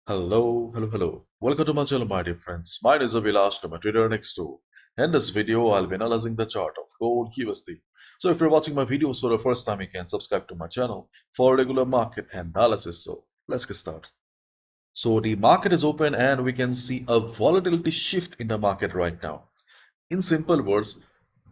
Hello. Welcome to my channel, my dear friends. My name is Abhilash, I'm a trader next door. In this video, I'll be analyzing the chart of gold USD. So if you're watching my videos for the first time, you can subscribe to my channel for regular market analysis. So let's get started. So the market is open and we can see a volatility shift in the market right now. In simple words,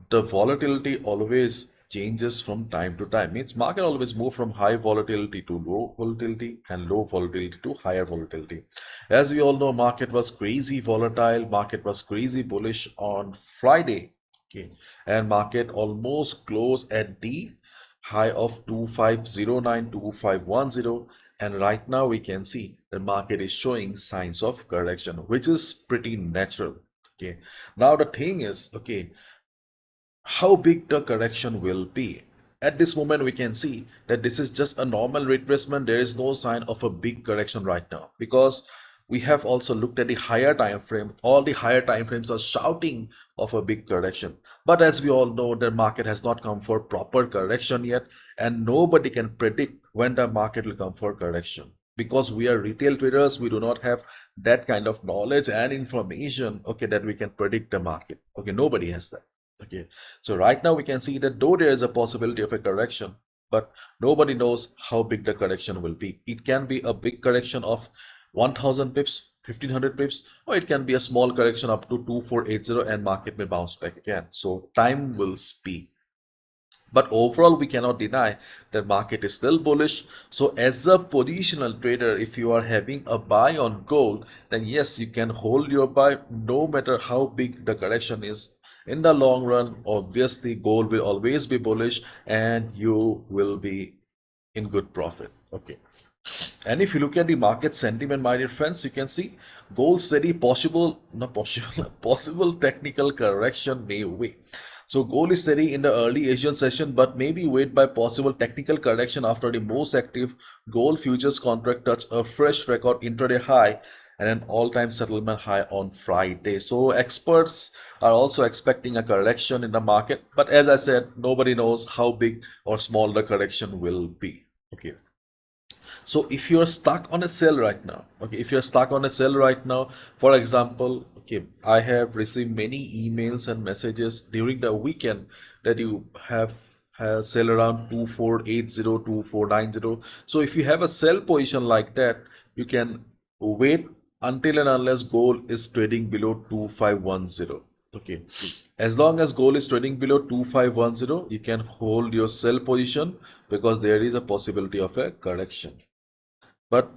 the volatility always changes from time to time. Means market always move from high volatility to low volatility and low volatility to higher volatility. As we all know, market was crazy volatile, market was crazy bullish on Friday. Okay, and market almost closed at the high of 2509 2510, and right now we can see the market is showing signs of correction, which is pretty natural. Okay, now the thing is, okay, how big the correction will be. At this moment, we can see that this is just a normal retracement. There is no sign of a big correction right now because we have also looked at the higher time frame. All the higher time frames are shouting of a big correction. But as we all know, the market has not come for proper correction yet, and nobody can predict when the market will come for correction. Because we are retail traders, we do not have that kind of knowledge and information, okay, that we can predict the market. Okay, nobody has that. Okay, so right now we can see that though there is a possibility of a correction, but nobody knows how big the correction will be. It can be a big correction of 1000 pips, 1500 pips, or it can be a small correction up to 2480 and market may bounce back again. So time will speak. But overall, we cannot deny that market is still bullish. So as a positional trader, if you are having a buy on gold, then yes, you can hold your buy no matter how big the correction is. In the long run, obviously, gold will always be bullish and you will be in good profit. Okay. And if you look at the market sentiment, my dear friends, you can see gold steady possible, not possible, possible technical correction may wait. So gold is steady in the early Asian session, but maybe wait by possible technical correction after the most active gold futures contract touch a fresh record intraday high and an all-time settlement high on Friday. So experts are also expecting a correction in the market, but as I said, nobody knows how big or small the correction will be. Okay. So if you're stuck on a sell right now, okay, if you're stuck on a sell right now, for example, okay, I have received many emails and messages during the weekend that you have sell around 2480, 2490. So if you have a sell position like that, you can wait until and unless gold is trading below 2510. Okay, as long as gold is trading below 2510, you can hold your sell position because there is a possibility of a correction. But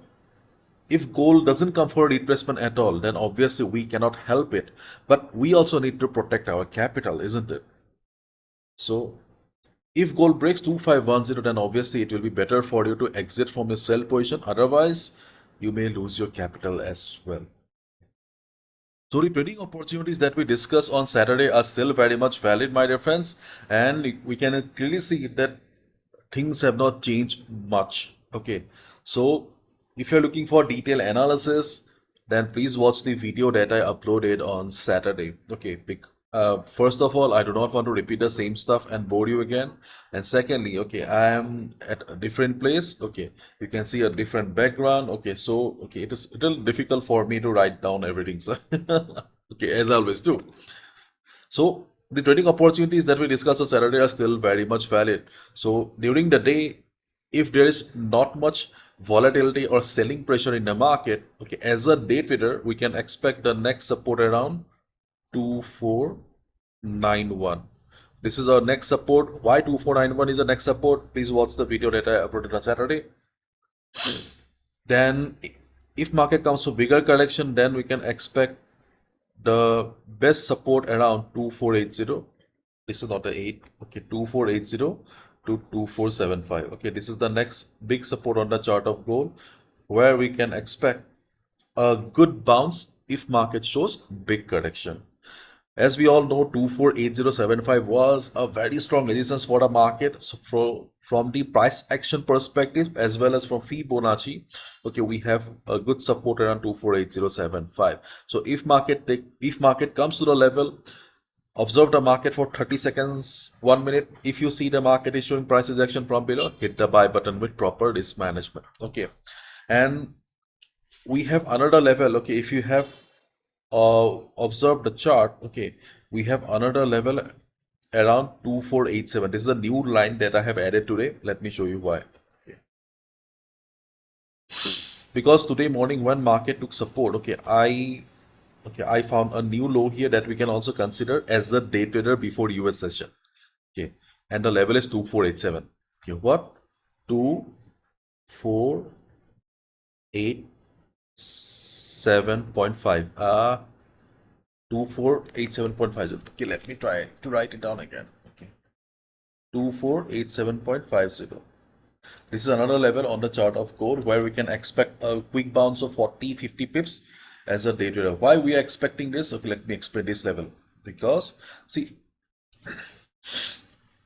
if gold doesn't come for retracement at all, then obviously we cannot help it. But we also need to protect our capital, isn't it? So if gold breaks 2510, then obviously it will be better for you to exit from your sell position. Otherwise, you may lose your capital as well. So the trading opportunities that we discussed on Saturday are still very much valid, my dear friends. And we can clearly see that things have not changed much. Okay, so if you're looking for detailed analysis, then please watch the video that I uploaded on Saturday. Okay, first of all, I do not want to repeat the same stuff and bore you again. And secondly, okay, I am at a different place. Okay, you can see a different background. Okay, so okay, it is a little difficult for me to write down everything. So okay, as I always do. So the trading opportunities that we discussed on Saturday are still very much valid. So during the day, if there is not much volatility or selling pressure in the market, okay, as a day trader, we can expect the next support around 2491. This is our next support. Why 2491 is the next support? Please watch the video that I uploaded on Saturday. Then if market comes to bigger correction, then we can expect the best support around 2480. This is not a 8. Okay, 2480 to 2475. Okay, this is the next big support on the chart of gold where we can expect a good bounce if market shows big correction. As we all know, 248075 was a very strong resistance for the market. So from the price action perspective as well as from Fibonacci, okay, we have a good support around 248075. So if market comes to the level, observe the market for 30 seconds, 1 minute. If you see the market is showing price action from below, hit the buy button with proper risk management. Okay, and we have another level. Okay, if you have observed the chart, okay, we have another level around 2487. This is a new line that I have added today. Let me show you why. Okay. Because today morning when market took support, I found a new low here that we can also consider as a day trader before US session. Okay, and the level is 2487. Okay, what? 2487.5. 2487.50. Okay, let me try to write it down again. Okay, 2487.50. This is another level on the chart of gold where we can expect a quick bounce of 40-50 pips as a day trader. Why we are expecting this? Okay, let me explain this level. Because see,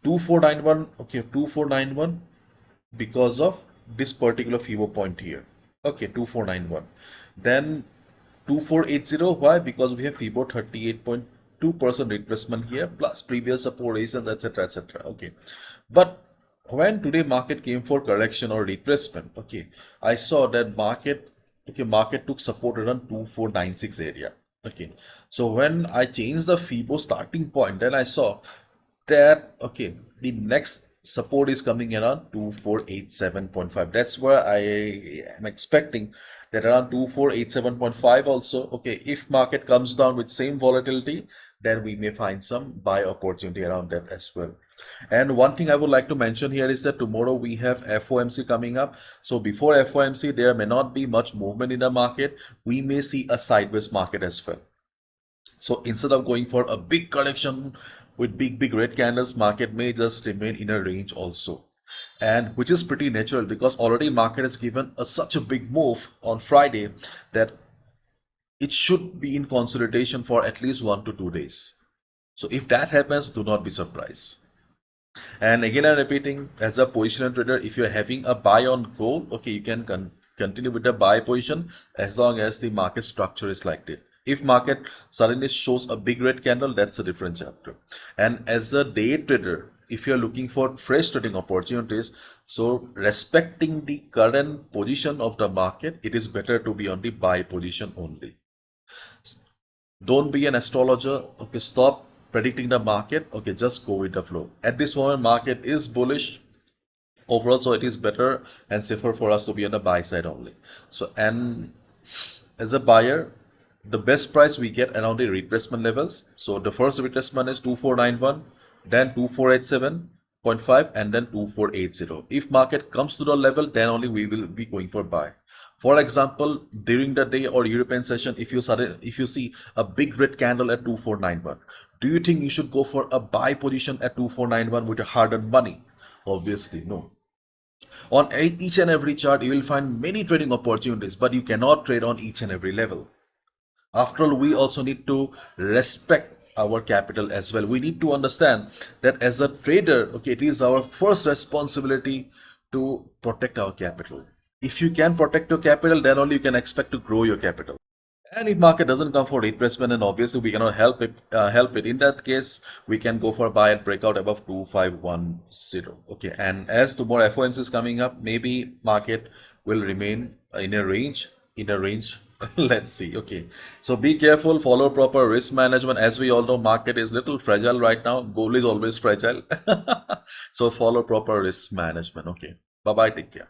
2491, okay, 2491 because of this particular FIBO point here. Okay, 2491. Then 2480, why? Because we have FIBO 38.2% retracement here plus previous support reasons, etc, etc. Okay, but when today market came for correction or retracement, okay, I saw that market took support around 2496 area. Okay, so when I changed the FIBO starting point, then I saw that okay, the next support is coming around 2487.5. That's where I am expecting that around 2487.5 also. Okay, if market comes down with same volatility, then we may find some buy opportunity around that as well. And one thing I would like to mention here is that tomorrow we have FOMC coming up. So before FOMC, there may not be much movement in the market. We may see a sideways market as well. So instead of going for a big correction with big red candles, market may just remain in a range also. And which is pretty natural because already market has given such a big move on Friday that it should be in consolidation for at least 1 to 2 days. So if that happens, do not be surprised. And again, I'm repeating, as a position trader, if you're having a buy on gold, okay, you can continue with the buy position as long as the market structure is like that. If market suddenly shows a big red candle, that's a different chapter. And as a day trader, if you're looking for fresh trading opportunities, so respecting the current position of the market, it is better to be on the buy position only. Don't be an astrologer. Okay, stop predicting the market. Okay, just go with the flow. At this moment, market is bullish overall, so it is better and safer for us to be on the buy side only. So, and as a buyer, the best price we get around the retracement levels. So the first retracement is 2491, then 2487.5, and then 2480. If market comes to the level, then only we will be going for buy. For example, during the day or European session, if you see a big red candle at 2491, do you think you should go for a buy position at 2491 with a hard-earned money? Obviously, no. On each and every chart, you will find many trading opportunities, but you cannot trade on each and every level. After all, we also need to respect our capital as well. We need to understand that as a trader, okay, it is our first responsibility to protect our capital. If you can protect your capital, then only you can expect to grow your capital. And if market doesn't come for retracement, then obviously we cannot help it. In that case, we can go for buy and breakout above 2510. Okay, and as tomorrow FOMC is coming up, maybe market will remain in a range. Let's see. Okay, so be careful. Follow proper risk management. As we all know, market is little fragile right now. Gold is always fragile. So follow proper risk management. Okay. Bye bye. Take care.